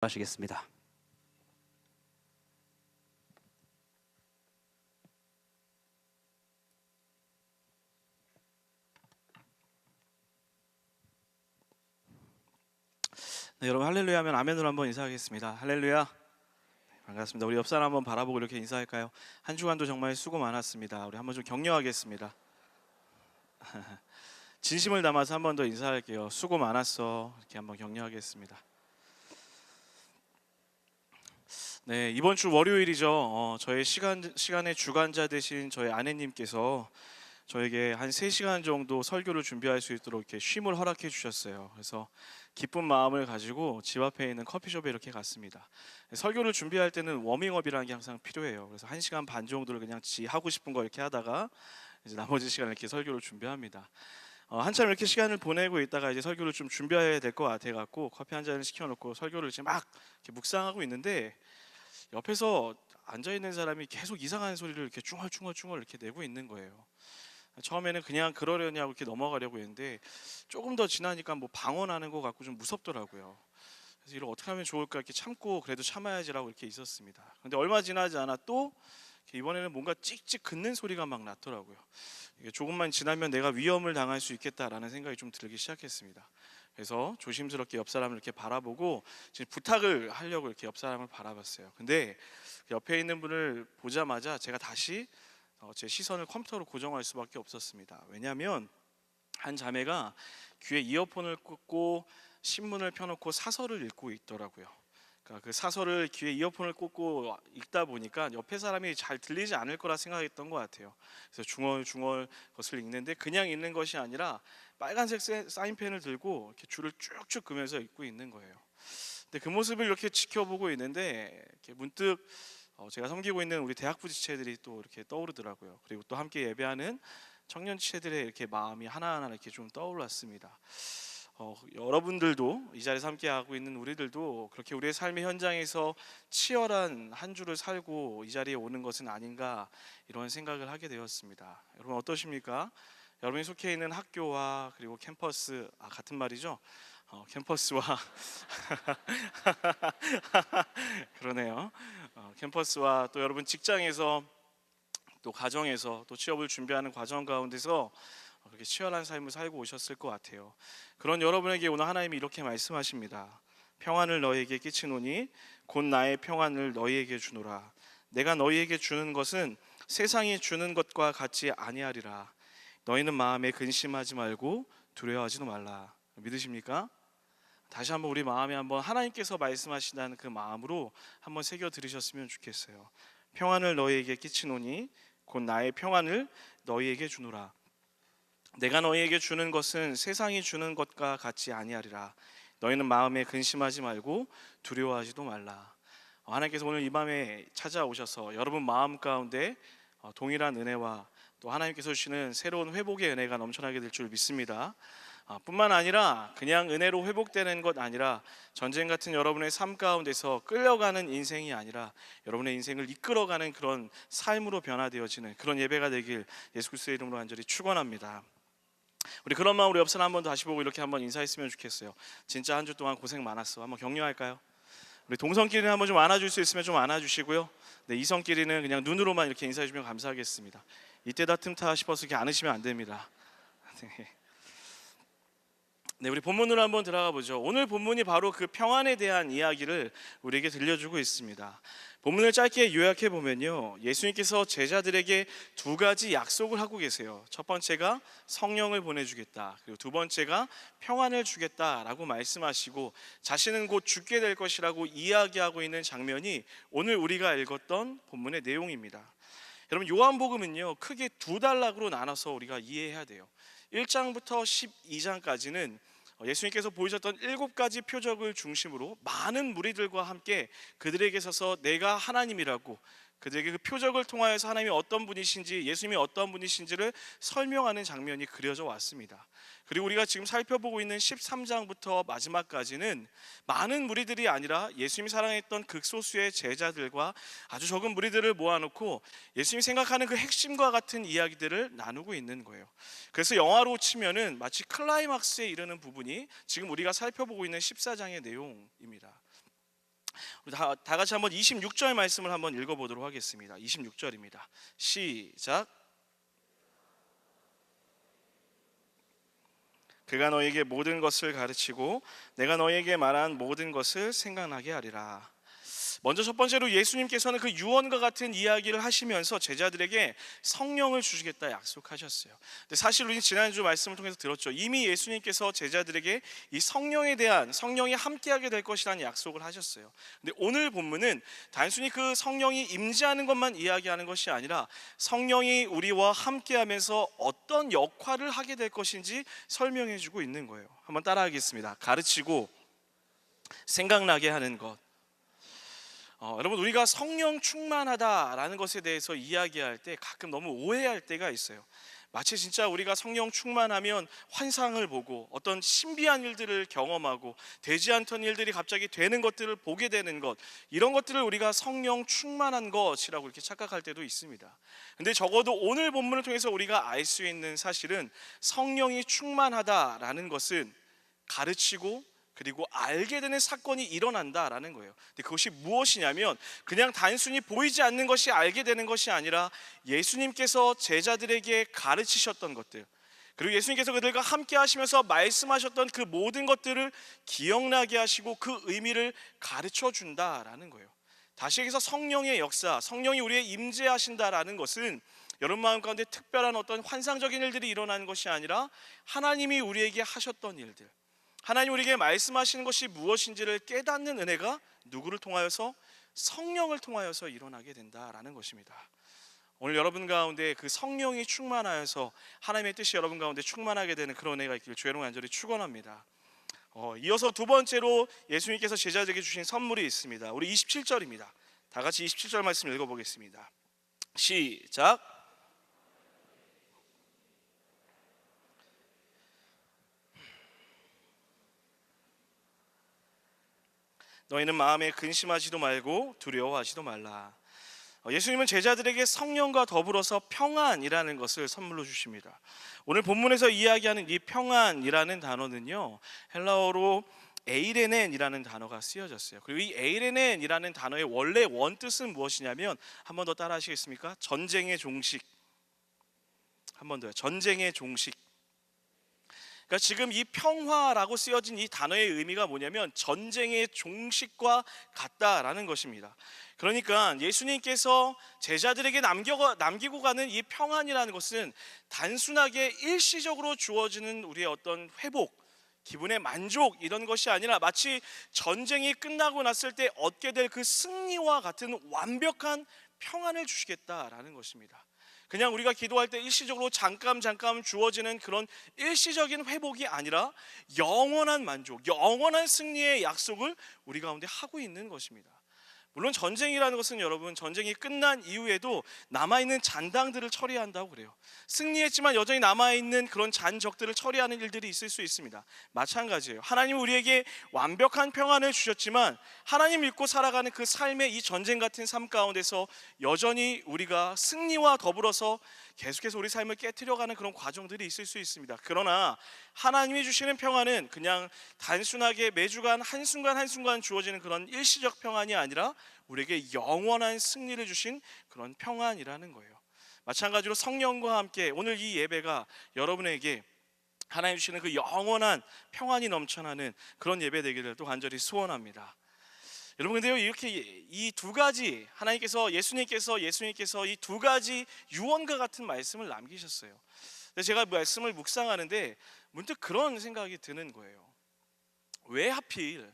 하시겠습니다. 네, 여러분 할렐루야 하면 아멘으로 한번 인사하겠습니다. 할렐루야. 반갑습니다. 우리 옆 사람 한번 바라보고 이렇게 인사할까요? 한 주간도 정말 수고 많았습니다. 우리 한번 좀 격려하겠습니다. 진심을 담아서 한 번 더 인사할게요. 수고 많았어. 이렇게 한번 격려하겠습니다. 네, 이번 주 월요일이죠. 저의 시간의 주관자 되신 저희 아내님께서 저에게 한 3시간 정도 설교를 준비할 수 있도록 이렇게 쉼을 허락해 주셨어요. 그래서 기쁜 마음을 가지고 집 앞에 있는 커피숍에 이렇게 갔습니다. 설교를 준비할 때는 워밍업이라는 게 항상 필요해요. 그래서 1시간 반 정도를 그냥 지 하고 싶은 거 이렇게 하다가 이제 나머지 시간을 이렇게 설교를 준비합니다. 한참 이렇게 시간을 보내고 있다가 이제 설교를 좀 준비해야 될 것 같아 갖고 커피 한 잔을 시켜놓고 설교를 지금 막 이렇게 묵상하고 있는데 옆에서 앉아 있는 사람이 계속 이상한 소리를 이렇게 중얼중얼 이렇게 내고 있는 거예요. 처음에는 그냥 그러려냐고 이렇게 넘어가려고 했는데 조금 더 지나니까 뭐 방언하는 것 같고 좀 무섭더라고요. 그래서 이걸 어떻게 하면 좋을까 이렇게 참고 그래도 참아야지라고 이렇게 있었습니다. 근데 얼마 지나지 않아 또 이번에는 뭔가 찍찍 긋는 소리가 막 났더라고요. 이게 조금만 지나면 내가 위험을 당할 수 있겠다라는 생각이 좀 들기 시작했습니다. 그래서 조심스럽게 옆 사람을 이렇게 바라보고 지금 부탁을 하려고 이렇게 옆 사람을 바라봤어요. 근데 옆에 있는 분을 보자마자 제가 다시 제 시선을 컴퓨터로 고정할 수밖에 없었습니다. 왜냐하면 한 자매가 귀에 이어폰을 꽂고 신문을 펴놓고 사설을 읽고 있더라고요. 그러니까 그 사설을 귀에 이어폰을 꽂고 읽다 보니까 옆에 사람이 잘 들리지 않을 거라 생각했던 것 같아요. 그래서 중얼중얼 것을 읽는데 그냥 읽는 것이 아니라 빨간색 사인펜을 들고 이렇게 줄을 쭉쭉 그면서 읽고 있는 거예요. 근데 그 모습을 이렇게 지켜보고 있는데 이렇게 문득 제가 섬기고 있는 우리 대학부 지체들이 또 이렇게 떠오르더라고요. 그리고 또 함께 예배하는 청년 지체들의 이렇게 마음이 하나하나 이렇게 좀 떠올랐습니다. 여러분들도 이 자리에서 함께 하고 있는 우리들도 그렇게 우리의 삶의 현장에서 치열한 한 주를 살고 이 자리에 오는 것은 아닌가 이런 생각을 하게 되었습니다. 여러분 어떠십니까? 여러분이 속해 있는 학교와 그리고 캠퍼스 같은 말이죠. 캠퍼스와 그러네요. 캠퍼스와 또 여러분 직장에서 또 가정에서 또 취업을 준비하는 과정 가운데서 그렇게 치열한 삶을 살고 오셨을 것 같아요. 그런 여러분에게 오늘 하나님이 이렇게 말씀하십니다. 평안을 너희에게 끼치노니 곧 나의 평안을 너희에게 주노라. 내가 너희에게 주는 것은 세상이 주는 것과 같이 아니하리라. 너희는 마음에 근심하지 말고 두려워하지도 말라. 믿으십니까? 다시 한번 우리 마음에 한번 하나님께서 말씀하신다는 그 마음으로 한번 새겨 들으셨으면 좋겠어요. 평안을 너희에게 끼치노니 곧 나의 평안을 너희에게 주노라. 내가 너희에게 주는 것은 세상이 주는 것과 같이 아니하리라. 너희는 마음에 근심하지 말고 두려워하지도 말라. 하나님께서 오늘 이 밤에 찾아오셔서 여러분 마음 가운데 동일한 은혜와 또 하나님께서 주시는 새로운 회복의 은혜가 넘쳐나게 될 줄 믿습니다. 뿐만 아니라 그냥 은혜로 회복되는 것 아니라 전쟁 같은 여러분의 삶 가운데서 끌려가는 인생이 아니라 여러분의 인생을 이끌어가는 그런 삶으로 변화되어지는 그런 예배가 되길 예수 그리스도의 이름으로 간절히 축원합니다. 우리 그런 마음으로 옆 사람 한번 다시 보고 이렇게 한번 인사했으면 좋겠어요. 진짜 한 주 동안 고생 많았어. 한번 격려할까요? 우리 동성끼리는 한번 좀 안아줄 수 있으면 좀 안아주시고요. 네, 이성끼리는 그냥 눈으로만 이렇게 인사해주면 감사하겠습니다. 이때다 틈타 싶어서 이렇게 안으시면 안 됩니다. 네, 우리 본문으로 한번 들어가 보죠. 오늘 본문이 바로 그 평안에 대한 이야기를 우리에게 들려주고 있습니다. 본문을 짧게 요약해 보면요, 예수님께서 제자들에게 2가지 약속을 하고 계세요. 첫 번째가 성령을 보내주겠다, 그리고 두 번째가 평안을 주겠다라고 말씀하시고 자신은 곧 죽게 될 것이라고 이야기하고 있는 장면이 오늘 우리가 읽었던 본문의 내용입니다. 여러분 요한복음은요 크게 2단락으로 나눠서 우리가 이해해야 돼요. 1장부터 12장까지는 예수님께서 보이셨던 7가지 표적을 중심으로 많은 무리들과 함께 그들에게 서서 내가 하나님이라고 그들에게 그 표적을 통하여서 하나님이 어떤 분이신지 예수님이 어떤 분이신지를 설명하는 장면이 그려져 왔습니다. 그리고 우리가 지금 살펴보고 있는 13장부터 마지막까지는 많은 무리들이 아니라 예수님이 사랑했던 극소수의 제자들과 아주 적은 무리들을 모아놓고 예수님이 생각하는 그 핵심과 같은 이야기들을 나누고 있는 거예요. 그래서 영화로 치면은 마치 클라이막스에 이르는 부분이 지금 우리가 살펴보고 있는 14장의 내용입니다. 우리 다 같이 한번 26절 말씀을 한번 읽어보도록 하겠습니다. 26절입니다. 시작. 그가 너에게 모든 것을 가르치고 내가 너에게 말한 모든 것을 생각나게 하리라. 먼저 첫 번째로 예수님께서는 그 유언과 같은 이야기를 하시면서 제자들에게 성령을 주시겠다 약속하셨어요. 근데 사실 우리 지난주 말씀을 통해서 들었죠. 이미 예수님께서 제자들에게 이 성령에 대한, 성령이 함께하게 될 것이라는 약속을 하셨어요. 근데 오늘 본문은 단순히 그 성령이 임재하는 것만 이야기하는 것이 아니라 성령이 우리와 함께하면서 어떤 역할을 하게 될 것인지 설명해 주고 있는 거예요. 한번 따라하겠습니다. 가르치고 생각나게 하는 것. 여러분, 우리가 성령 충만하다라는 것에 대해서 이야기할 때 가끔 너무 오해할 때가 있어요. 마치 진짜 우리가 성령 충만하면 환상을 보고 어떤 신비한 일들을 경험하고 되지 않던 일들이 갑자기 되는 것들을 보게 되는 것, 이런 것들을 우리가 성령 충만한 것이라고 이렇게 착각할 때도 있습니다. 근데 적어도 오늘 본문을 통해서 우리가 알 수 있는 사실은 성령이 충만하다라는 것은 가르치고 그리고 알게 되는 사건이 일어난다라는 거예요. 근데 그것이 무엇이냐면 그냥 단순히 보이지 않는 것이 알게 되는 것이 아니라 예수님께서 제자들에게 가르치셨던 것들, 그리고 예수님께서 그들과 함께 하시면서 말씀하셨던 그 모든 것들을 기억나게 하시고 그 의미를 가르쳐 준다라는 거예요. 다시 얘기해서 성령의 역사, 성령이 우리의 임재하신다라는 것은 여러분 마음 가운데 특별한 어떤 환상적인 일들이 일어나는 것이 아니라 하나님이 우리에게 하셨던 일들, 하나님 우리에게 말씀하시는 것이 무엇인지를 깨닫는 은혜가 누구를 통하여서? 성령을 통하여서 일어나게 된다라는 것입니다. 오늘 여러분 가운데 그 성령이 충만하여서 하나님의 뜻이 여러분 가운데 충만하게 되는 그런 은혜가 있기를 주의 간절히 축원합니다. 이어서 두 번째로 예수님께서 제자들에게 주신 선물이 있습니다. 우리 27절입니다. 다 같이 27절 말씀 읽어보겠습니다. 시작. 너희는 마음에 근심하지도 말고 두려워하지도 말라. 예수님은 제자들에게 성령과 더불어서 평안이라는 것을 선물로 주십니다. 오늘 본문에서 이야기하는 이 평안이라는 단어는요, 헬라어로 에이레넨이라는 단어가 쓰여졌어요. 그리고 이 에이레넨이라는 단어의 원래 원뜻은 무엇이냐면, 한 번 더 따라 하시겠습니까? 전쟁의 종식. 한 번 더요. 전쟁의 종식. 그러니까 지금 이 평화라고 쓰여진 이 단어의 의미가 뭐냐면 전쟁의 종식과 같다라는 것입니다. 그러니까 예수님께서 제자들에게 남기고 가는 이 평안이라는 것은 단순하게 일시적으로 주어지는 우리의 어떤 회복, 기분의 만족, 이런 것이 아니라 마치 전쟁이 끝나고 났을 때 얻게 될 그 승리와 같은 완벽한 평안을 주시겠다라는 것입니다. 그냥 우리가 기도할 때 일시적으로 잠깐 주어지는 그런 일시적인 회복이 아니라 영원한 만족, 영원한 승리의 약속을 우리 가운데 하고 있는 것입니다. 물론 전쟁이라는 것은 여러분, 전쟁이 끝난 이후에도 남아있는 잔당들을 처리한다고 그래요. 승리했지만 여전히 남아있는 그런 잔적들을 처리하는 일들이 있을 수 있습니다. 마찬가지예요. 하나님은 우리에게 완벽한 평안을 주셨지만 하나님 믿고 살아가는 그 삶의 이 전쟁 같은 삶 가운데서 여전히 우리가 승리와 더불어서 계속해서 우리 삶을 깨트려가는 그런 과정들이 있을 수 있습니다. 그러나 하나님이 주시는 평안은 그냥 단순하게 매주간 한순간 주어지는 그런 일시적 평안이 아니라 우리에게 영원한 승리를 주신 그런 평안이라는 거예요. 마찬가지로 성령과 함께 오늘 이 예배가 여러분에게 하나님 주시는 그 영원한 평안이 넘쳐나는 그런 예배 되기를 또 간절히 소원합니다. 여러분, 근데요, 이렇게 이 두 가지 예수님께서 이 두 가지 유언과 같은 말씀을 남기셨어요. 근데 제가 말씀을 묵상하는데 문득 그런 생각이 드는 거예요. 왜 하필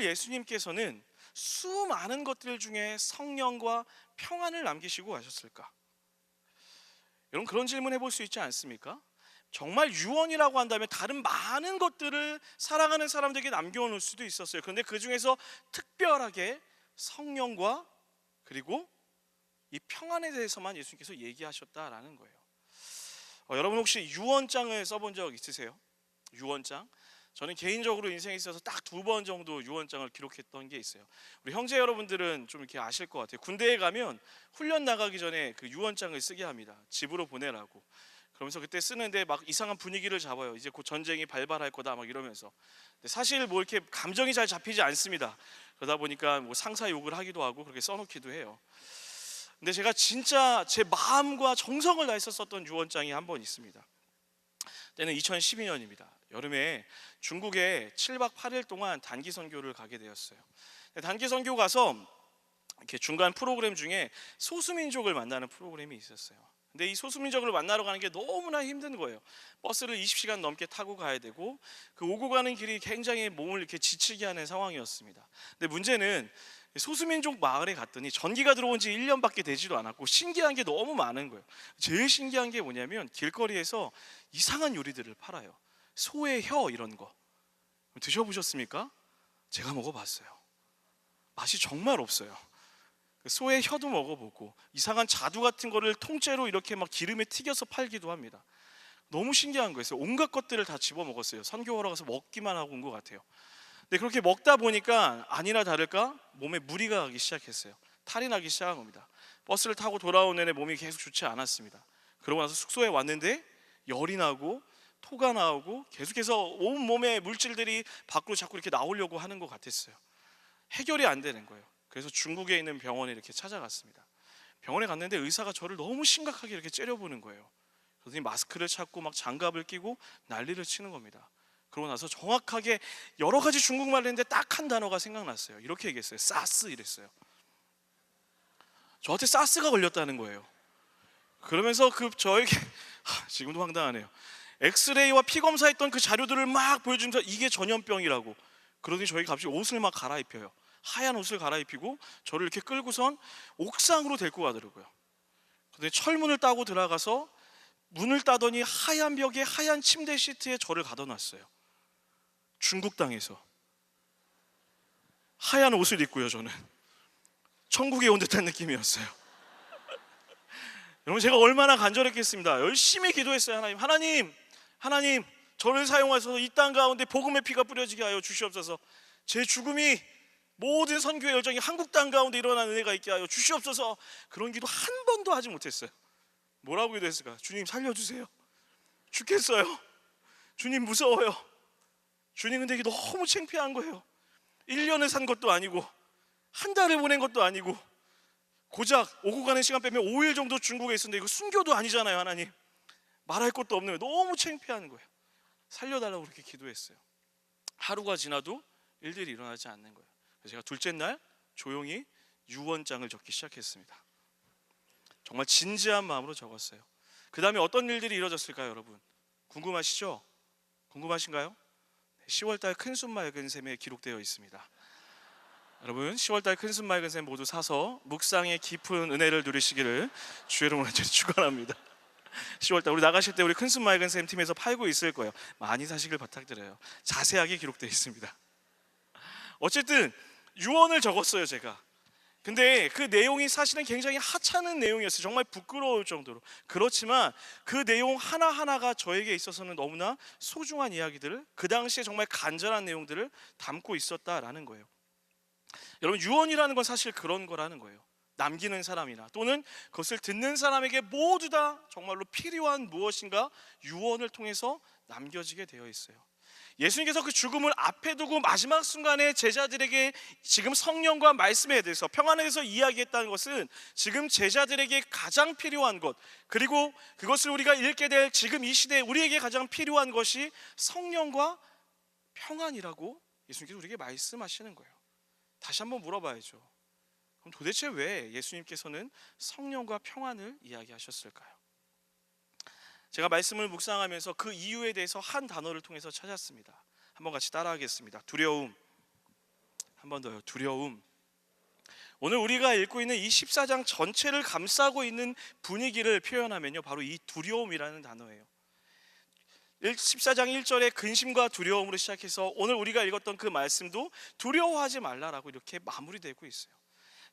예수님께서는 수많은 것들 중에 성령과 평안을 남기시고 가셨을까? 여러분, 그런 질문 해볼 수 있지 않습니까? 정말 유언이라고 한다면 다른 많은 것들을 사랑하는 사람들에게 남겨놓을 수도 있었어요. 그런데 그 중에서 특별하게 성령과 그리고 이 평안에 대해서만 예수님께서 얘기하셨다라는 거예요. 여러분, 혹시 유언장을 써본 적 있으세요? 유언장? 저는 개인적으로 인생에 있어서 딱 2번 정도 유언장을 기록했던 게 있어요. 우리 형제 여러분들은 좀 이렇게 아실 것 같아요. 군대에 가면 훈련 나가기 전에 그 유언장을 쓰게 합니다. 집으로 보내라고. 그러면서 그때 쓰는데 막 이상한 분위기를 잡아요. 이제 곧 전쟁이 발발할 거다 막 이러면서. 근데 사실 뭐 이렇게 감정이 잘 잡히지 않습니다. 그러다 보니까 뭐 상사 욕을 하기도 하고 그렇게 써놓기도 해요. 근데 제가 진짜 제 마음과 정성을 다해서 썼던 유언장이 한 번 있습니다. 때는 2012년입니다. 여름에 중국에 7박 8일 동안 단기 선교를 가게 되었어요. 단기 선교 가서 이렇게 중간 프로그램 중에 소수민족을 만나는 프로그램이 있었어요. 근데 이 소수민족을 만나러 가는 게 너무나 힘든 거예요. 버스를 20시간 넘게 타고 가야 되고 그 오고 가는 길이 굉장히 몸을 이렇게 지치게 하는 상황이었습니다. 근데 문제는 소수민족 마을에 갔더니 전기가 들어온 지 1년밖에 되지도 않았고 신기한 게 너무 많은 거예요. 제일 신기한 게 뭐냐면 길거리에서 이상한 요리들을 팔아요. 소의 혀 이런 거 드셔보셨습니까? 제가 먹어봤어요. 맛이 정말 없어요. 소의 혀도 먹어보고 이상한 자두 같은 거를 통째로 이렇게 막 기름에 튀겨서 팔기도 합니다. 너무 신기한 거였어요. 온갖 것들을 다 집어먹었어요. 선교하러 가서 먹기만 하고 온 것 같아요. 근데 그렇게 먹다 보니까 아니나 다를까 몸에 무리가 가기 시작했어요. 탈이 나기 시작한 겁니다. 버스를 타고 돌아오는 내내 몸이 계속 좋지 않았습니다. 그러고 나서 숙소에 왔는데 열이 나고 토가 나오고 계속해서 온몸에 물질들이 밖으로 자꾸 이렇게 나오려고 하는 것 같았어요. 해결이 안 되는 거예요. 그래서 중국에 있는 병원에 이렇게 찾아갔습니다. 병원에 갔는데 의사가 저를 너무 심각하게 이렇게 째려보는 거예요. 그러더니 마스크를 찾고 막 장갑을 끼고 난리를 치는 겁니다. 그러고 나서 정확하게 여러 가지 중국말을 했는데 딱 한 단어가 생각났어요. 이렇게 얘기했어요. 사스 이랬어요. 저한테 사스가 걸렸다는 거예요. 그러면서 저에게 지금도 황당하네요. 엑스레이와 피검사했던 그 자료들을 막 보여주면서 이게 전염병이라고. 그러더니 저희가 갑자기 옷을 막 갈아입혀요. 하얀 옷을 갈아입히고 저를 이렇게 끌고선 옥상으로 데리고 가더라고요. 근데 철문을 따고 들어가서 문을 따더니 하얀 벽에 하얀 침대 시트에 저를 가둬놨어요. 중국 땅에서 하얀 옷을 입고요. 저는 천국에 온 듯한 느낌이었어요. 여러분 제가 얼마나 간절했겠습니다. 열심히 기도했어요. 하나님 저를 사용하셔서 이 땅 가운데 복음의 피가 뿌려지게 하여 주시옵소서. 제 죽음이 모든 선교의 열정이 한국 땅 가운데 일어나는 은혜가 있게 하여 주시옵소서. 그런 기도 한 번도 하지 못했어요. 뭐라고 기도했을까? 주님 살려주세요. 죽겠어요. 주님 무서워요. 주님 근데 이게 너무 창피한 거예요. 1년을 산 것도 아니고 한 달을 보낸 것도 아니고 고작 오고 가는 시간 빼면 5일 정도 중국에 있었는데 이거 순교도 아니잖아요. 하나님 말할 것도 없는 거예요. 너무 창피한 거예요. 살려달라고 그렇게 기도했어요. 하루가 지나도 일들이 일어나지 않는 거예요. 그래서 제가 둘째 날 조용히 유언장을 적기 시작했습니다. 정말 진지한 마음으로 적었어요. 그 다음에 어떤 일들이 이루어졌을까요? 여러분 궁금하시죠? 궁금하신가요? 10월달 큰숨 맑은 샘에 기록되어 있습니다. 여러분 10월달 큰숨 맑은 샘 모두 사서 묵상의 깊은 은혜를 누리시기를 주의 이름으로 축원합니다. 10월달 우리 나가실 때 우리 큰숨 맑은 샘 팀에서 팔고 있을 거예요. 많이 사시길 부탁드려요. 자세하게 기록되어 있습니다. 어쨌든 유언을 적었어요 제가. 근데 그 내용이 사실은 굉장히 하찮은 내용이었어요. 정말 부끄러울 정도로. 그렇지만 그 내용 하나하나가 저에게 있어서는 너무나 소중한 이야기들을, 그 당시에 정말 간절한 내용들을 담고 있었다라는 거예요. 여러분 유언이라는 건 사실 그런 거라는 거예요. 남기는 사람이나 또는 그것을 듣는 사람에게 모두 다 정말로 필요한 무엇인가 유언을 통해서 남겨지게 되어 있어요. 예수님께서 그 죽음을 앞에 두고 마지막 순간에 제자들에게 지금 성령과 말씀에 대해서 평안에 대해서 이야기했다는 것은 지금 제자들에게 가장 필요한 것, 그리고 그것을 우리가 읽게 될 지금 이 시대에 우리에게 가장 필요한 것이 성령과 평안이라고 예수님께서 우리에게 말씀하시는 거예요. 다시 한번 물어봐야죠. 그럼 도대체 왜 예수님께서는 성령과 평안을 이야기하셨을까요? 제가 말씀을 묵상하면서 그 이유에 대해서 한 단어를 통해서 찾았습니다. 한번 같이 따라하겠습니다. 두려움. 한 번 더요. 두려움. 오늘 우리가 읽고 있는 이 14장 전체를 감싸고 있는 분위기를 표현하면요, 바로 이 두려움이라는 단어예요. 14장 1절에 근심과 두려움으로 시작해서 오늘 우리가 읽었던 그 말씀도 두려워하지 말라라고 이렇게 마무리되고 있어요.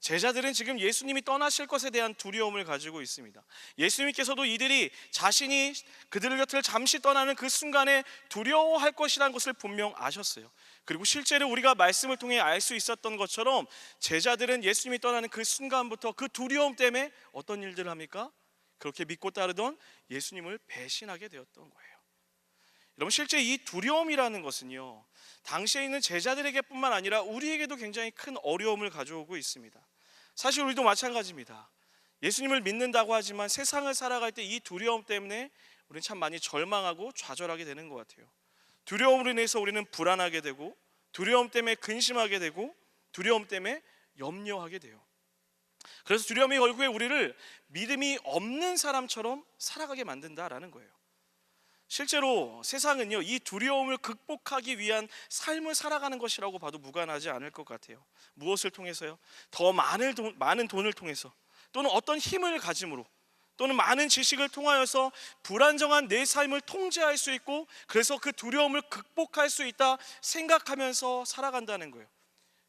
제자들은 지금 예수님이 떠나실 것에 대한 두려움을 가지고 있습니다. 예수님께서도 이들이 자신이 그들 곁을 잠시 떠나는 그 순간에 두려워할 것이라는 것을 분명 아셨어요. 그리고 실제로 우리가 말씀을 통해 알 수 있었던 것처럼 제자들은 예수님이 떠나는 그 순간부터 그 두려움 때문에 어떤 일들을 합니까? 그렇게 믿고 따르던 예수님을 배신하게 되었던 거예요. 여러분, 실제 이 두려움이라는 것은요, 당시에 있는 제자들에게뿐만 아니라 우리에게도 굉장히 큰 어려움을 가져오고 있습니다. 사실 우리도 마찬가지입니다. 예수님을 믿는다고 하지만 세상을 살아갈 때 이 두려움 때문에 우리는 참 많이 절망하고 좌절하게 되는 것 같아요. 두려움으로 인해서 우리는 불안하게 되고, 두려움 때문에 근심하게 되고, 두려움 때문에 염려하게 돼요. 그래서 두려움이 결국에 우리를 믿음이 없는 사람처럼 살아가게 만든다라는 거예요. 실제로 세상은요, 이 두려움을 극복하기 위한 삶을 살아가는 것이라고 봐도 무관하지 않을 것 같아요. 무엇을 통해서요? 더 많은 돈을 통해서, 또는 어떤 힘을 가짐으로, 또는 많은 지식을 통하여서 불안정한 내 삶을 통제할 수 있고, 그래서 그 두려움을 극복할 수 있다 생각하면서 살아간다는 거예요.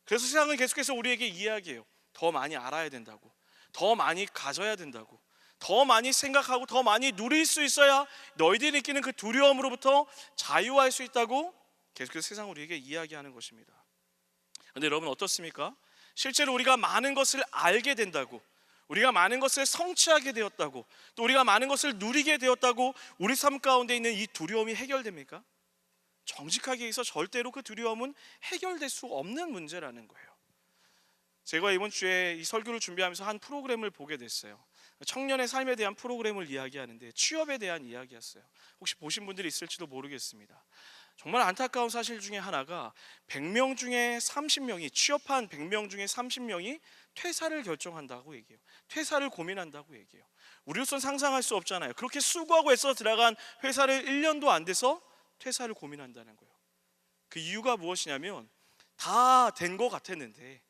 그래서 세상은 계속해서 우리에게 이야기해요. 더 많이 알아야 된다고, 더 많이 가져야 된다고, 더 많이 생각하고 더 많이 누릴 수 있어야 너희들이 느끼는 그 두려움으로부터 자유할 수 있다고 계속해서 세상은 우리에게 이야기하는 것입니다. 그런데 여러분, 어떻습니까? 실제로 우리가 많은 것을 알게 된다고, 우리가 많은 것을 성취하게 되었다고, 또 우리가 많은 것을 누리게 되었다고 우리 삶 가운데 있는 이 두려움이 해결됩니까? 정직하게 얘기해서 절대로 그 두려움은 해결될 수 없는 문제라는 거예요. 제가 이번 주에 이 설교를 준비하면서 한 프로그램을 보게 됐어요. 청년의 삶에 대한 프로그램을 이야기하는데 취업에 대한 이야기였어요. 혹시 보신 분들이 있을지도 모르겠습니다. 정말 안타까운 사실 중에 하나가 100명 중에 30명이, 취업한 100명 중에 30명이 퇴사를 결정한다고 얘기해요. 퇴사를 고민한다고 얘기해요. 우리로서는 상상할 수 없잖아요. 그렇게 수고하고 애써 들어간 회사를 1년도 안 돼서 퇴사를 고민한다는 거예요. 그 이유가 무엇이냐면, 다 된 것 같았는데,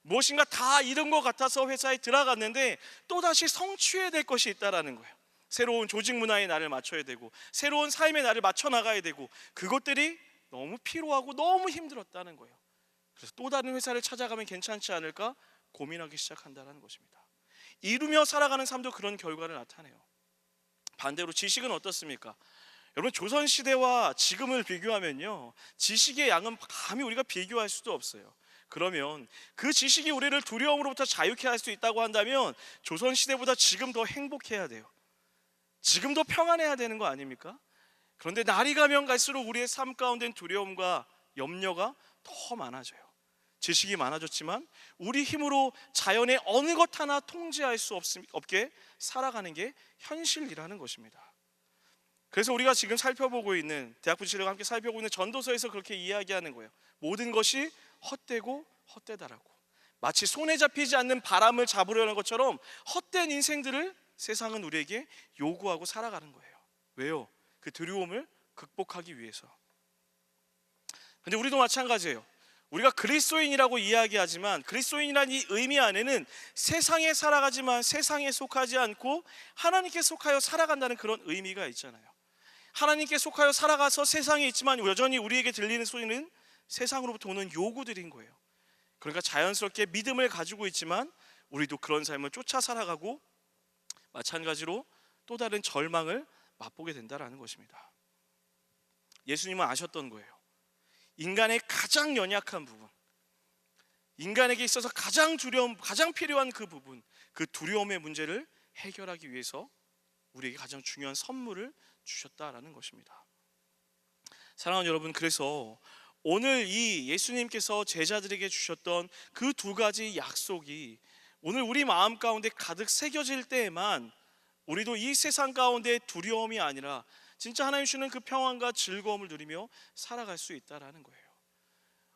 무엇인가 다 잃은 것 같아서 회사에 들어갔는데 또다시 성취해야 될 것이 있다라는 거예요. 새로운 조직 문화에 나를 맞춰야 되고, 새로운 삶에 나를 맞춰 나가야 되고, 그것들이 너무 피로하고 너무 힘들었다는 거예요. 그래서 또 다른 회사를 찾아가면 괜찮지 않을까 고민하기 시작한다는 것입니다. 이루며 살아가는 삶도 그런 결과를 나타내요. 반대로 지식은 어떻습니까? 여러분, 조선시대와 지금을 비교하면요, 지식의 양은 감히 우리가 비교할 수도 없어요. 그러면 그 지식이 우리를 두려움으로부터 자유케 할 수 있다고 한다면 조선시대보다 지금 더 행복해야 돼요. 지금 더 평안해야 되는 거 아닙니까? 그런데 날이 가면 갈수록 우리의 삶 가운데는 두려움과 염려가 더 많아져요. 지식이 많아졌지만 우리 힘으로 자연의 어느 것 하나 통제할 수 없게 살아가는 게 현실이라는 것입니다. 그래서 우리가 지금 살펴보고 있는, 대학부 지식을 함께 살펴보고 있는 전도서에서 그렇게 이야기하는 거예요. 모든 것이 헛되고 헛되다라고. 마치 손에 잡히지 않는 바람을 잡으려는 것처럼 헛된 인생들을 세상은 우리에게 요구하고 살아가는 거예요. 왜요? 그 두려움을 극복하기 위해서. 근데 우리도 마찬가지예요. 우리가 그리스도인이라고 이야기하지만 그리스도인이라는 이 의미 안에는 세상에 살아가지만 세상에 속하지 않고 하나님께 속하여 살아간다는 그런 의미가 있잖아요. 하나님께 속하여 살아가서 세상에 있지만 여전히 우리에게 들리는 소리는 세상으로부터 오는 요구들인 거예요. 그러니까 자연스럽게 믿음을 가지고 있지만 우리도 그런 삶을 쫓아 살아가고 마찬가지로 또 다른 절망을 맛보게 된다는 것입니다. 예수님은 아셨던 거예요. 인간의 가장 연약한 부분, 인간에게 있어서 가장 필요한 그 부분, 그 두려움의 문제를 해결하기 위해서 우리에게 가장 중요한 선물을 주셨다라는 것입니다. 사랑하는 여러분, 그래서 오늘 이 예수님께서 제자들에게 주셨던 그 두 가지 약속이 오늘 우리 마음 가운데 가득 새겨질 때에만 우리도 이 세상 가운데 두려움이 아니라 진짜 하나님 주시는 그 평안과 즐거움을 누리며 살아갈 수 있다라는 거예요.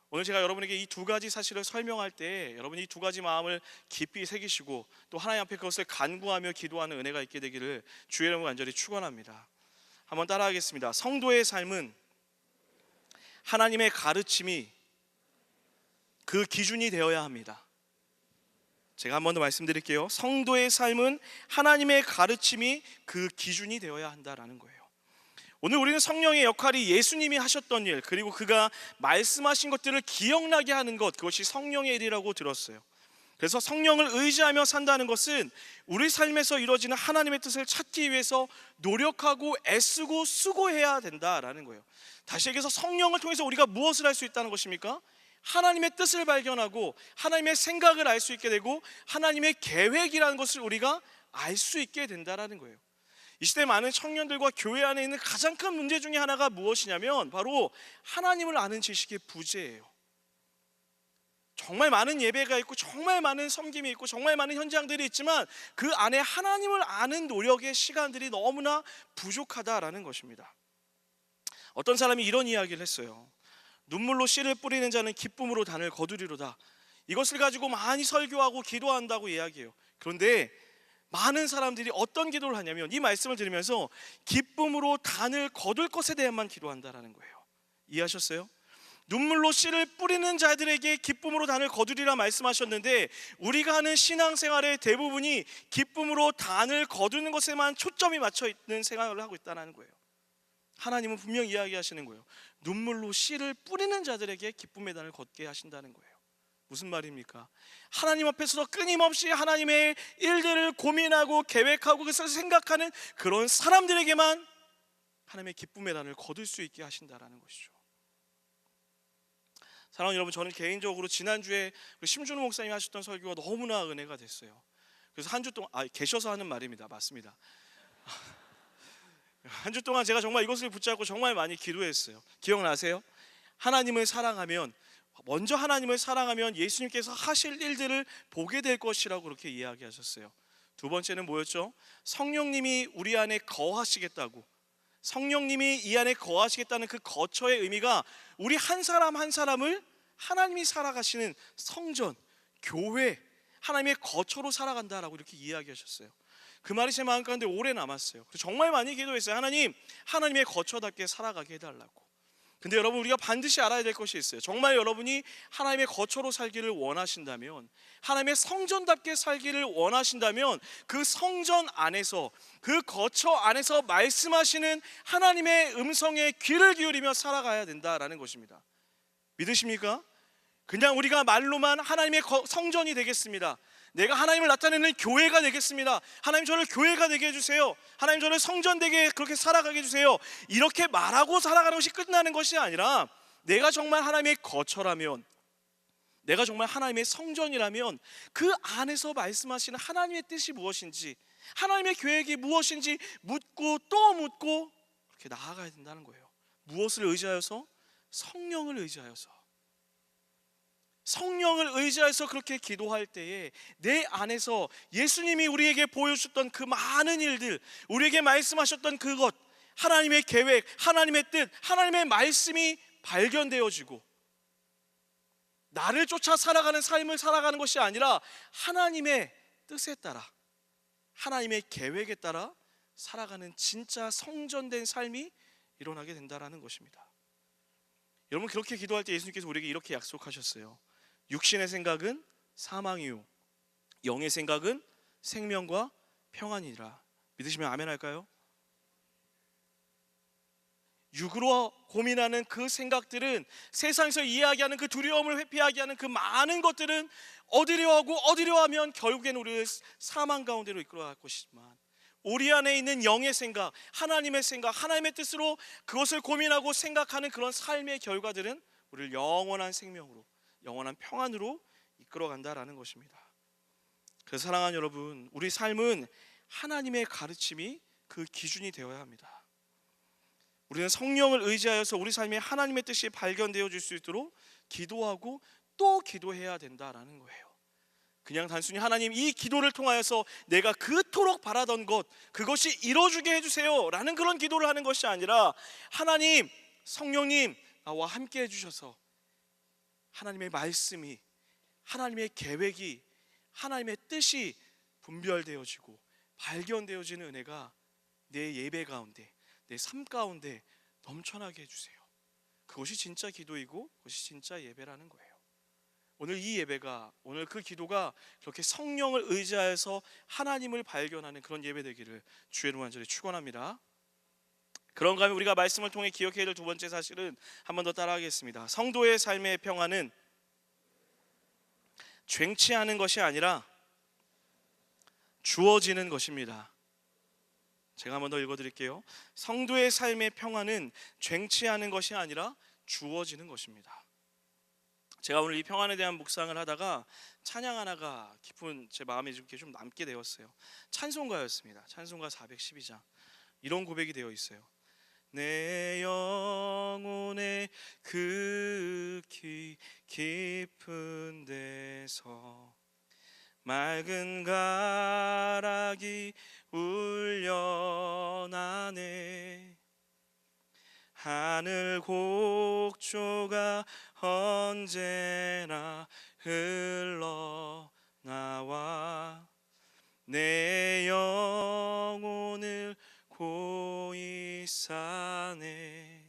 오늘 제가 여러분에게 이 두 가지 사실을 설명할 때 여러분이 이 두 가지 마음을 깊이 새기시고 또 하나님 앞에 그것을 간구하며 기도하는 은혜가 있게 되기를 주의 이름으로 간절히 축원합니다. 한번 따라하겠습니다. 성도의 삶은 하나님의 가르침이 그 기준이 되어야 합니다. 제가 한 번 더 말씀드릴게요. 성도의 삶은 하나님의 가르침이 그 기준이 되어야 한다라는 거예요. 오늘 우리는 성령의 역할이 예수님이 하셨던 일, 그리고 그가 말씀하신 것들을 기억나게 하는 것, 그것이 성령의 일이라고 들었어요. 그래서 성령을 의지하며 산다는 것은 우리 삶에서 이루어지는 하나님의 뜻을 찾기 위해서 노력하고 애쓰고 수고해야 된다라는 거예요. 다시 얘기해서 성령을 통해서 우리가 무엇을 할 수 있다는 것입니까? 하나님의 뜻을 발견하고 하나님의 생각을 알 수 있게 되고 하나님의 계획이라는 것을 우리가 알 수 있게 된다라는 거예요. 이 시대 많은 청년들과 교회 안에 있는 가장 큰 문제 중에 하나가 무엇이냐면 바로 하나님을 아는 지식의 부재예요. 정말 많은 예배가 있고 정말 많은 섬김이 있고 정말 많은 현장들이 있지만 그 안에 하나님을 아는 노력의 시간들이 너무나 부족하다라는 것입니다. 어떤 사람이 이런 이야기를 했어요. 눈물로 씨를 뿌리는 자는 기쁨으로 단을 거두리로다. 이것을 가지고 많이 설교하고 기도한다고 이야기해요. 그런데 많은 사람들이 어떤 기도를 하냐면 이 말씀을 들으면서 기쁨으로 단을 거둘 것에 대해만 기도한다라는 거예요. 이해하셨어요? 눈물로 씨를 뿌리는 자들에게 기쁨으로 단을 거두리라 말씀하셨는데 우리가 하는 신앙생활의 대부분이 기쁨으로 단을 거두는 것에만 초점이 맞춰 있는 생활을 하고 있다는 거예요. 하나님은 분명히 이야기하시는 거예요. 눈물로 씨를 뿌리는 자들에게 기쁨의 단을 걷게 하신다는 거예요. 무슨 말입니까? 하나님 앞에서 끊임없이 하나님의 일들을 고민하고 계획하고 그래서 생각하는 그런 사람들에게만 하나님의 기쁨의 단을 거둘 수 있게 하신다라는 것이죠. 사랑하는 여러분, 저는 개인적으로 지난주에 심준호 목사님이 하셨던 설교가 너무나 은혜가 됐어요. 그래서 한 주 동안 계셔서 하는 말입니다. 맞습니다. 한 주 동안 제가 정말 이것을 붙잡고 정말 많이 기도했어요. 기억나세요? 하나님을 사랑하면 먼저 하나님을 사랑하면 예수님께서 하실 일들을 보게 될 것이라고 그렇게 이야기하셨어요. 두 번째는 뭐였죠? 성령님이 우리 안에 거하시겠다고. 성령님이 이 안에 거하시겠다는 그 거처의 의미가 우리 한 사람 한 사람을 하나님이 살아가시는 성전, 교회, 하나님의 거처로 살아간다라고 이렇게 이야기하셨어요. 그 말이 제 마음 가운데 오래 남았어요. 그래서 정말 많이 기도했어요. 하나님, 하나님의 거처답게 살아가게 해달라고. 근데 여러분, 우리가 반드시 알아야 될 것이 있어요. 정말 여러분이 하나님의 거처로 살기를 원하신다면, 하나님의 성전답게 살기를 원하신다면 그 성전 안에서, 그 거처 안에서 말씀하시는 하나님의 음성에 귀를 기울이며 살아가야 된다라는 것입니다. 믿으십니까? 그냥 우리가 말로만 하나님의 성전이 되겠습니다, 내가 하나님을 나타내는 교회가 되겠습니다, 하나님 저를 교회가 되게 해주세요, 하나님 저를 성전 되게 그렇게 살아가게 해주세요, 이렇게 말하고 살아가는 것이 끝나는 것이 아니라 내가 정말 하나님의 거처라면, 내가 정말 하나님의 성전이라면 그 안에서 말씀하시는 하나님의 뜻이 무엇인지, 하나님의 계획이 무엇인지 묻고 또 묻고 그렇게 나아가야 된다는 거예요. 무엇을 의지하여서? 성령을 의지하여서. 성령을 의지해서 그렇게 기도할 때에 내 안에서 예수님이 우리에게 보여주셨던 그 많은 일들, 우리에게 말씀하셨던 그것, 하나님의 계획, 하나님의 뜻, 하나님의 말씀이 발견되어지고 나를 쫓아 살아가는 삶을 살아가는 것이 아니라 하나님의 뜻에 따라, 하나님의 계획에 따라 살아가는 진짜 성전된 삶이 일어나게 된다는 것입니다. 여러분, 그렇게 기도할 때 예수님께서 우리에게 이렇게 약속하셨어요. 육신의 생각은 사망이요 영의 생각은 생명과 평안이라. 믿으시면 아멘 할까요? 육으로 고민하는 그 생각들은, 세상에서 이야기하는 그 두려움을 회피하게 하는 그 많은 것들은 얻으려 하고 얻으려 하면 결국에는 우리를 사망 가운데로 이끌어갈 것이지만, 우리 안에 있는 영의 생각, 하나님의 생각, 하나님의 뜻으로 그것을 고민하고 생각하는 그런 삶의 결과들은 우리를 영원한 생명으로, 영원한 평안으로 이끌어간다라는 것입니다. 그래서 사랑하는 여러분, 우리 삶은 하나님의 가르침이 그 기준이 되어야 합니다. 우리는 성령을 의지하여서 우리 삶에 하나님의 뜻이 발견되어질 수 있도록 기도하고 또 기도해야 된다라는 거예요. 그냥 단순히 하나님, 이 기도를 통하여서 내가 그토록 바라던 것, 그것이 이루어지게 해주세요 라는 그런 기도를 하는 것이 아니라, 하나님, 성령님 나와 함께 해주셔서 하나님의 말씀이, 하나님의 계획이, 하나님의 뜻이 분별되어지고 발견되어지는 은혜가 내 예배 가운데, 내 삶 가운데 넘쳐나게 해주세요. 그것이 진짜 기도이고 그것이 진짜 예배라는 거예요. 오늘 이 예배가, 오늘 그 기도가 그렇게 성령을 의지하여서 하나님을 발견하는 그런 예배 되기를 주의 이름으로 간절히 축원합니다. 그런가 하면 우리가 말씀을 통해 기억해야 될 두 번째 사실은 한 번 더 따라하겠습니다. 성도의 삶의 평안은 쟁취하는 것이 아니라 주어지는 것입니다. 제가 한 번 더 읽어드릴게요. 성도의 삶의 평안은 쟁취하는 것이 아니라 주어지는 것입니다. 제가 오늘 이 평안에 대한 묵상을 하다가 찬양 하나가 깊은 제 마음에 이렇게 좀 남게 되었어요. 찬송가였습니다. 찬송가 412장. 이런 고백이 되어 있어요. 내 영혼의 그 깊은 데서 맑은 가락이 울려나네. 하늘 곡조가 언제나 흘러나와 내 영혼을 고이 싸네.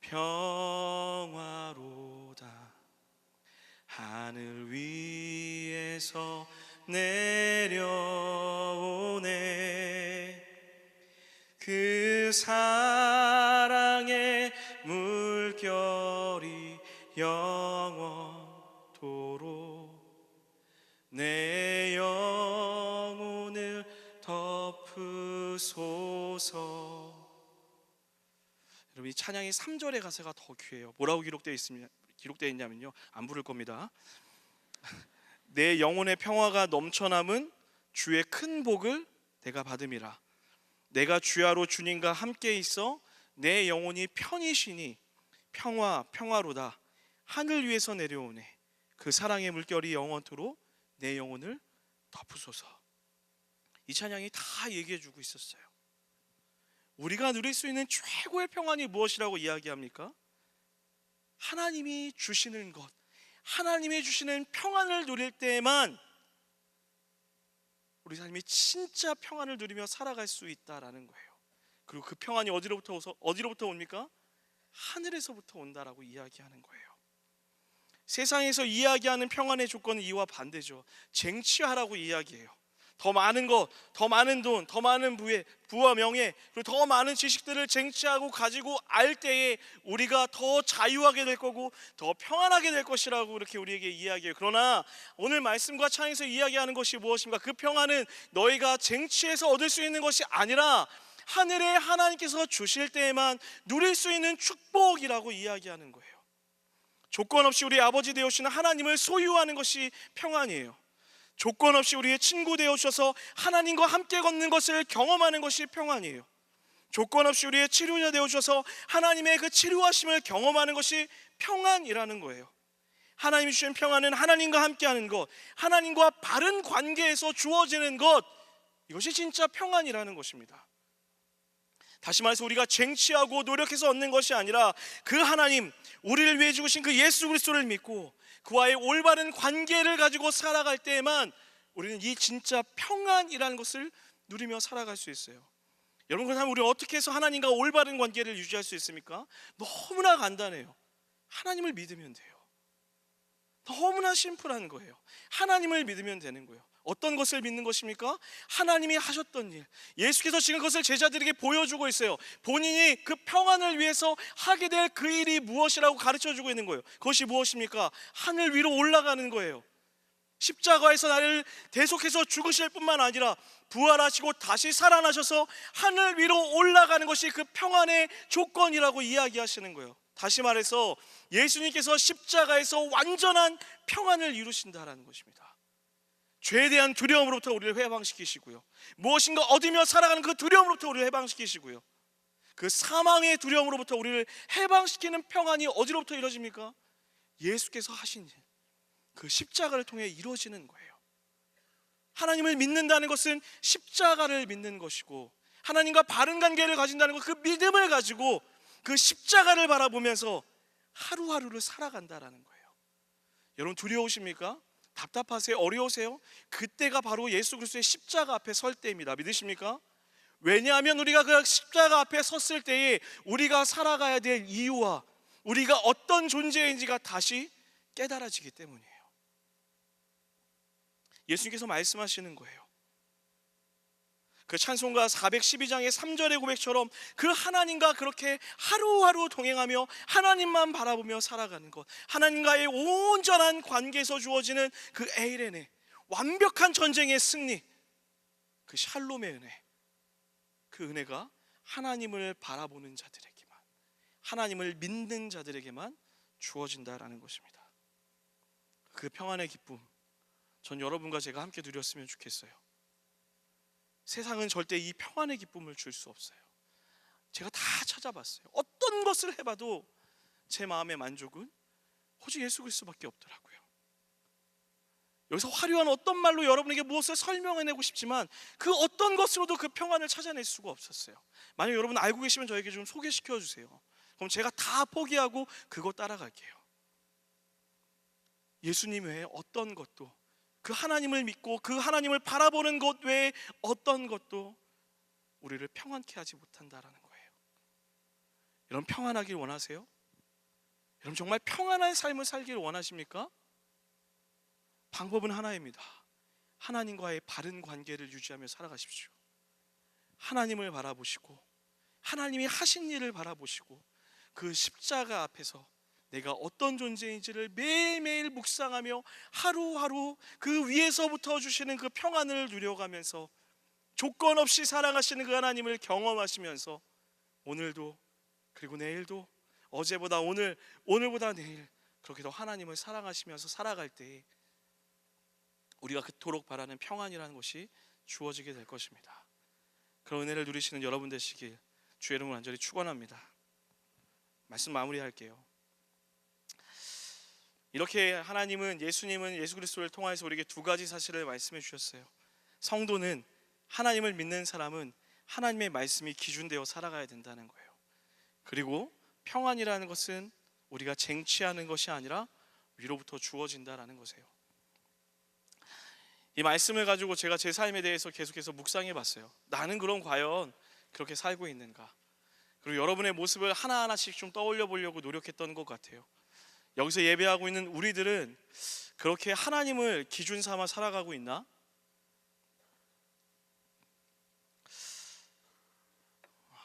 평화로다. 하늘 위에서 내려오네. 그 사랑의 물결이 영원토록 내 영혼을 덮으소서. 여러분, 이 찬양의 3절의 가사가 더 귀해요. 뭐라고 기록되어 있냐면요, 안 부를 겁니다. 내 영혼의 평화가 넘쳐남은 주의 큰 복을 내가 받음이라. 내가 주야로 주님과 함께 있어 내 영혼이 편히 쉬니 평화로다. 하늘 위에서 내려오네. 그 사랑의 물결이 영원토록 내 영혼을 덮으소서. 이 찬양이 다 얘기해주고 있었어요. 우리가 누릴 수 있는 최고의 평안이 무엇이라고 이야기합니까? 하나님이 주시는 것, 하나님이 주시는 평안을 누릴 때에만 우리 삶이 진짜 평안을 누리며 살아갈 수 있다라는 거예요. 그리고 그 평안이 어디로부터 옵니까? 하늘에서부터 온다라고 이야기하는 거예요. 세상에서 이야기하는 평안의 조건은 이와 반대죠. 쟁취하라고 이야기해요. 더 많은 것, 더 많은 돈, 더 많은 부와 명예, 그리고 더 많은 지식들을 쟁취하고 가지고 알 때에 우리가 더 자유하게 될 거고 더 평안하게 될 것이라고 이렇게 우리에게 이야기해요. 그러나 오늘 말씀과 창에서 이야기하는 것이 무엇인가? 그 평안은 너희가 쟁취해서 얻을 수 있는 것이 아니라 하늘에 하나님께서 주실 때에만 누릴 수 있는 축복이라고 이야기하는 거예요. 조건 없이 우리 아버지 되오시는 하나님을 소유하는 것이 평안이에요. 조건 없이 우리의 친구 되어주셔서 하나님과 함께 걷는 것을 경험하는 것이 평안이에요. 조건 없이 우리의 치료자 되어주셔서 하나님의 그 치료하심을 경험하는 것이 평안이라는 거예요. 하나님이 주신 평안은 하나님과 함께하는 것, 하나님과 바른 관계에서 주어지는 것, 이것이 진짜 평안이라는 것입니다. 다시 말해서 우리가 쟁취하고 노력해서 얻는 것이 아니라 그 하나님, 우리를 위해 죽으신 그 예수 그리스도를 믿고 그와의 올바른 관계를 가지고 살아갈 때에만 우리는 이 진짜 평안이라는 것을 누리며 살아갈 수 있어요. 여러분, 그렇다면 우리 어떻게 해서 하나님과 올바른 관계를 유지할 수 있습니까? 너무나 간단해요. 하나님을 믿으면 돼요. 너무나 심플한 거예요. 하나님을 믿으면 되는 거예요. 어떤 것을 믿는 것입니까? 하나님이 하셨던 일, 예수께서 지금 그것을 제자들에게 보여주고 있어요. 본인이 그 평안을 위해서 하게 될 그 일이 무엇이라고 가르쳐주고 있는 거예요. 그것이 무엇입니까? 하늘 위로 올라가는 거예요. 십자가에서 나를 대속해서 죽으실 뿐만 아니라 부활하시고 다시 살아나셔서 하늘 위로 올라가는 것이 그 평안의 조건이라고 이야기하시는 거예요. 다시 말해서 예수님께서 십자가에서 완전한 평안을 이루신다라는 것입니다. 죄에 대한 두려움으로부터 우리를 해방시키시고요, 무엇인가 얻으며 살아가는 그 두려움으로부터 우리를 해방시키시고요, 그 사망의 두려움으로부터 우리를 해방시키는 평안이 어디로부터 이루어집니까? 예수께서 하신 일, 그 십자가를 통해 이루어지는 거예요. 하나님을 믿는다는 것은 십자가를 믿는 것이고, 하나님과 바른 관계를 가진다는 것, 그 믿음을 가지고 그 십자가를 바라보면서 하루하루를 살아간다라는 거예요. 여러분, 두려우십니까? 답답하세요? 어려우세요? 그때가 바로 예수 그리스도의 십자가 앞에 설 때입니다. 믿으십니까? 왜냐하면 우리가 그 십자가 앞에 섰을 때에 우리가 살아가야 될 이유와 우리가 어떤 존재인지가 다시 깨달아지기 때문이에요. 예수님께서 말씀하시는 거예요. 그 찬송가 412장의 3절의 고백처럼 그 하나님과 그렇게 하루하루 동행하며 하나님만 바라보며 살아가는 것, 하나님과의 온전한 관계에서 주어지는 그 에이레네, 완벽한 전쟁의 승리, 그 샬롬의 은혜, 그 은혜가 하나님을 바라보는 자들에게만, 하나님을 믿는 자들에게만 주어진다라는 것입니다. 그 평안의 기쁨, 전 여러분과 제가 함께 누렸으면 좋겠어요. 세상은 절대 이 평안의 기쁨을 줄 수 없어요. 제가 다 찾아봤어요. 어떤 것을 해봐도 제 마음의 만족은 오직 예수 그리스도밖에 없더라고요. 여기서 화려한 어떤 말로 여러분에게 무엇을 설명해내고 싶지만 그 어떤 것으로도 그 평안을 찾아낼 수가 없었어요. 만약 여러분 알고 계시면 저에게 좀 소개시켜 주세요. 그럼 제가 다 포기하고 그거 따라갈게요. 예수님 외에 어떤 것도, 그 하나님을 믿고 그 하나님을 바라보는 것 외에 어떤 것도 우리를 평안케 하지 못한다라는 거예요. 여러분 평안하길 원하세요? 여러분 정말 평안한 삶을 살길 원하십니까? 방법은 하나입니다. 하나님과의 바른 관계를 유지하며 살아가십시오. 하나님을 바라보시고 하나님이 하신 일을 바라보시고 그 십자가 앞에서 내가 어떤 존재인지를 매일매일 묵상하며 하루하루 그 위에서부터 주시는 그 평안을 누려가면서 조건 없이 사랑하시는 그 하나님을 경험하시면서 오늘도 그리고 내일도 어제보다 오늘, 오늘보다 내일 그렇게 더 하나님을 사랑하시면서 살아갈 때 우리가 그토록 바라는 평안이라는 것이 주어지게 될 것입니다. 그런 은혜를 누리시는 여러분 되시길 주의 이름으로 간절히 축원합니다. 말씀 마무리할게요. 이렇게 하나님은, 예수님은 예수 그리스도를 통해서 우리에게 두 가지 사실을 말씀해 주셨어요. 성도는, 하나님을 믿는 사람은 하나님의 말씀이 기준되어 살아가야 된다는 거예요. 그리고 평안이라는 것은 우리가 쟁취하는 것이 아니라 위로부터 주어진다라는 것이에요. 이 말씀을 가지고 제가 제 삶에 대해서 계속해서 묵상해 봤어요. 나는 그럼 과연 그렇게 살고 있는가? 그리고 여러분의 모습을 하나하나씩 좀 떠올려 보려고 노력했던 것 같아요. 여기서 예배하고 있는 우리들은 그렇게 하나님을 기준 삼아 살아가고 있나?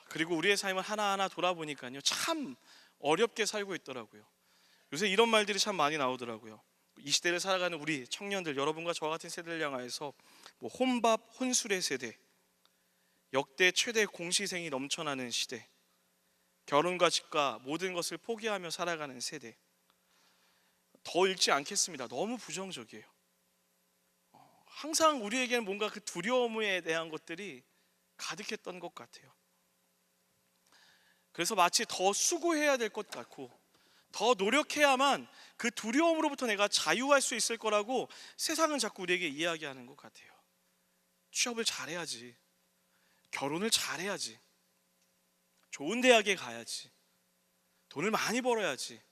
그리고 우리의 삶을 하나하나 돌아보니까요, 참 어렵게 살고 있더라고요. 요새 이런 말들이 참 많이 나오더라고요. 이 시대를 살아가는 우리 청년들, 여러분과 저 같은 세대를 향하여서 혼밥, 혼술의 세대, 역대 최대 공시생이 넘쳐나는 시대, 결혼과 집과 모든 것을 포기하며 살아가는 세대. 더 읽지 않겠습니다. 너무 부정적이에요. 항상 우리에게는 뭔가 그 두려움에 대한 것들이 가득했던 것 같아요. 그래서 마치 더 수고해야 될 것 같고 더 노력해야만 그 두려움으로부터 내가 자유할 수 있을 거라고 세상은 자꾸 우리에게 이야기하는 것 같아요. 취업을 잘해야지, 결혼을 잘해야지, 좋은 대학에 가야지, 돈을 많이 벌어야지,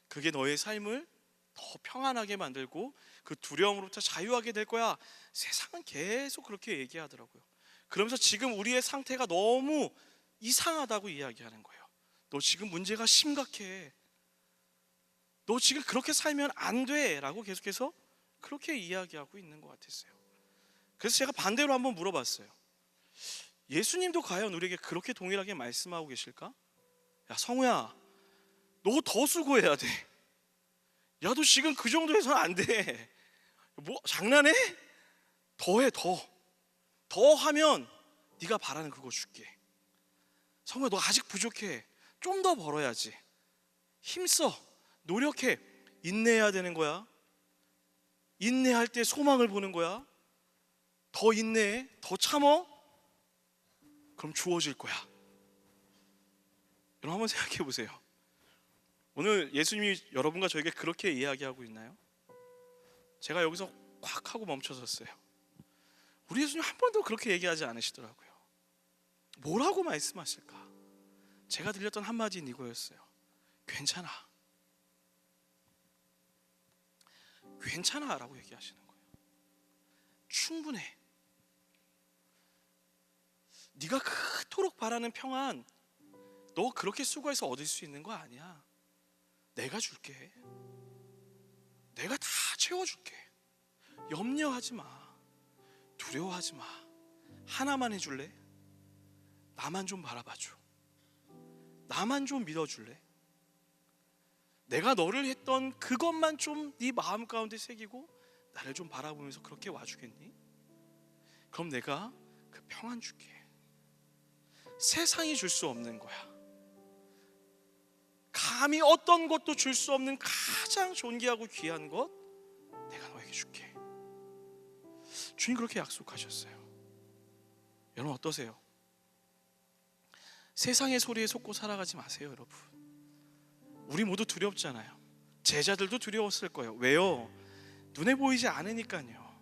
그게 너의 삶을 더 평안하게 만들고 그 두려움으로부터 자유하게 될 거야. 세상은 계속 그렇게 얘기하더라고요. 그러면서 지금 우리의 상태가 너무 이상하다고 이야기하는 거예요. 너 지금 문제가 심각해, 너 지금 그렇게 살면 안 돼 라고 계속해서 그렇게 이야기하고 있는 것 같았어요. 그래서 제가 반대로 한번 물어봤어요. 예수님도 과연 우리에게 그렇게 동일하게 말씀하고 계실까? 야 성우야, 너 더 수고해야 돼. 야 너 지금 그 정도 해서는 안 돼. 뭐 장난해? 더 해, 더 하면 네가 바라는 그거 줄게. 성우야 너 아직 부족해, 좀 더 벌어야지, 힘써, 노력해, 인내해야 되는 거야. 인내할 때 소망을 보는 거야. 더 인내해, 더 참어, 그럼 주어질 거야. 여러분 한번 생각해 보세요. 오늘 예수님이 여러분과 저에게 그렇게 이야기하고 있나요? 제가 여기서 꽉 하고 멈춰섰어요. 우리 예수님 한 번도 그렇게 얘기하지 않으시더라고요. 뭐라고 말씀하실까? 제가 들렸던 한마디는 이거였어요. 괜찮아, 괜찮아 라고 얘기하시는 거예요. 충분해. 네가 그토록 바라는 평안, 너 그렇게 수고해서 얻을 수 있는 거 아니야. 내가 줄게. 내가 다 채워줄게. 염려하지 마, 두려워하지 마. 하나만 해줄래? 나만 좀 바라봐줘. 나만 좀 믿어줄래? 내가 너를 했던 그것만 좀 네 마음 가운데 새기고 나를 좀 바라보면서 그렇게 와주겠니? 그럼 내가 그 평안 줄게. 세상이 줄 수 없는 거야. 감히 어떤 것도 줄 수 없는 가장 존귀하고 귀한 것 내가 너에게 줄게. 주님 그렇게 약속하셨어요. 여러분 어떠세요? 세상의 소리에 속고 살아가지 마세요, 여러분. 우리 모두 두렵잖아요. 제자들도 두려웠을 거예요. 왜요? 눈에 보이지 않으니까요.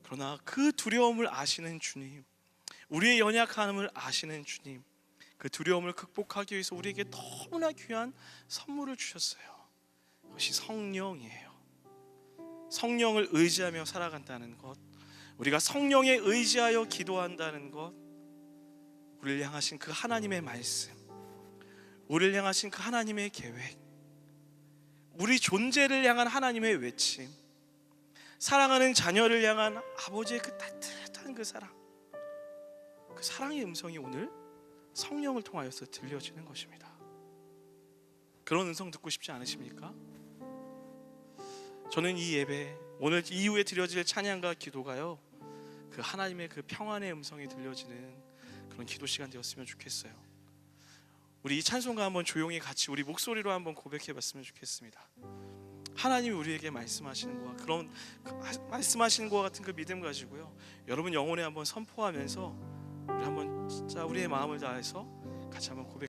그러나 그 두려움을 아시는 주님, 우리의 연약함을 아시는 주님, 그 두려움을 극복하기 위해서 우리에게 너무나 귀한 선물을 주셨어요. 그것이 성령이에요. 성령을 의지하며 살아간다는 것, 우리가 성령에 의지하여 기도한다는 것, 우리를 향하신 그 하나님의 말씀, 우리를 향하신 그 하나님의 계획, 우리 존재를 향한 하나님의 외침, 사랑하는 자녀를 향한 아버지의 그 따뜻한 그 사랑, 그 사랑의 음성이 오늘 성령을 통하여서 들려지는 것입니다. 그런 음성 듣고 싶지 않으십니까? 저는 이 예배, 오늘 이후에 드려질 찬양과 기도가요, 그 하나님의 그 평안의 음성이 들려지는 그런 기도 시간 되었으면 좋겠어요. 우리 이 찬송가 한번 조용히 같이 우리 목소리로 한번 고백해 봤으면 좋겠습니다. 하나님이 우리에게 말씀하시는 것과 그런 말씀하시는 것 같은 그 믿음 가지고요, 여러분 영혼에 한번 선포하면서 우리 한번 진짜 우리의 마음을 다해서 같이 한번 고백